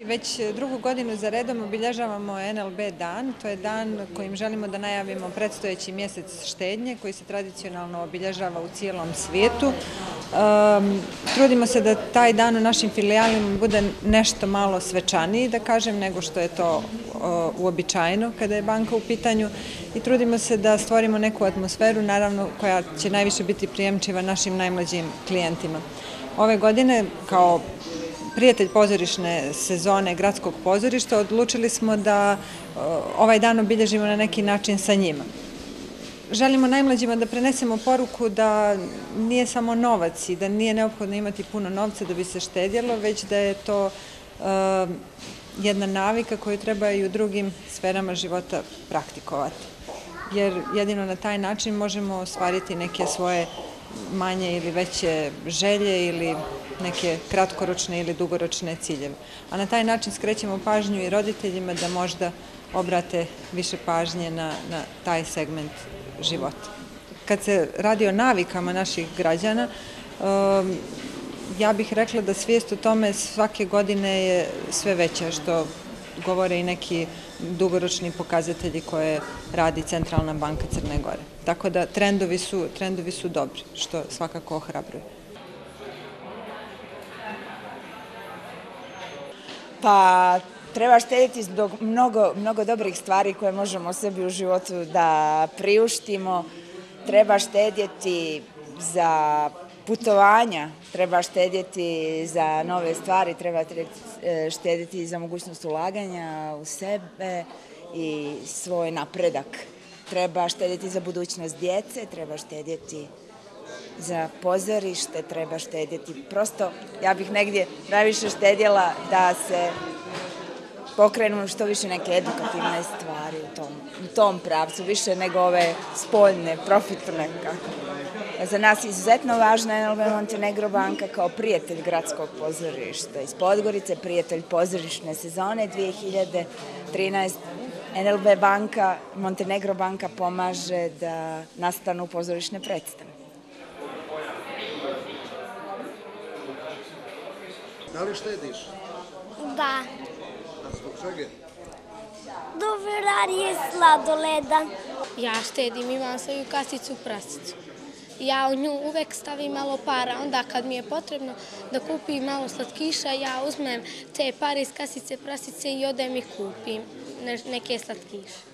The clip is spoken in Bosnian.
Već drugu godinu za redom obilježavamo NLB dan. To je dan kojim želimo da najavimo predstojeći mjesec štednje koji se tradicionalno obilježava u cijelom svijetu. Trudimo se da taj dan u našim filijalima bude nešto malo svečaniji, da kažem, nego što je to uobičajeno kada je banka u pitanju i trudimo se da stvorimo neku atmosferu, naravno, koja će najviše biti prijemčiva našim najmlađim klijentima. Ove godine, kao prijatelj pozorišne sezone Gradskog pozorišta, odlučili smo da ovaj dan obilježimo na neki način sa njima. Želimo najmlađima da prenesemo poruku da nije samo novac i da nije neophodno imati puno novca da bi se štedjelo, već da je to jedna navika koju treba i u drugim sferama života praktikovati. Jer jedino na taj način možemo ostvariti neke svoje manje ili veće želje ili neke kratkoročne ili dugoročne ciljeve. A na taj način skrećemo pažnju i roditeljima da možda obrate više pažnje na taj segment života. Kad se radi o navikama naših građana, ja bih rekla da svijest o tome svake godine je sve veća, što govore i neki dugoročni pokazatelji koje radi Centralna banka Crne Gore. Tako da trendovi su dobri, što svakako ohrabruje. Pa treba štedjeti zbog mnogo dobrih stvari koje možemo sebi u životu da priuštimo. Treba štedjeti za putovanja, treba štedjeti za nove stvari, treba štedjeti za mogućnost ulaganja u sebe i svoj napredak. Treba štedjeti za budućnost djece, treba štedjeti za pozorište, treba štedjeti. Prosto, ja bih negdje najviše štedjela da se pokrenu što više neke edukativne stvari u tom pravcu, više nego ove spoljne, profitne. Za nas je izuzetno važna NLB Montenegro banka kao prijatelj Gradskog pozorišta iz Podgorice, prijatelj pozorišne sezone 2013. NLB banka, Montenegro banka pomaže da nastanu pozorišne predstave. Da li štediš? Da. A zbog čega? Do Ferrarije sladoleda. Ja štedim, imam svoju kasicu prasicu. Ja u nju uvek stavim malo para, onda kad mi je potrebno da kupim malo slatkiša, ja uzmem te pare iz kasice prasice i odem i kupim neke slatkiše.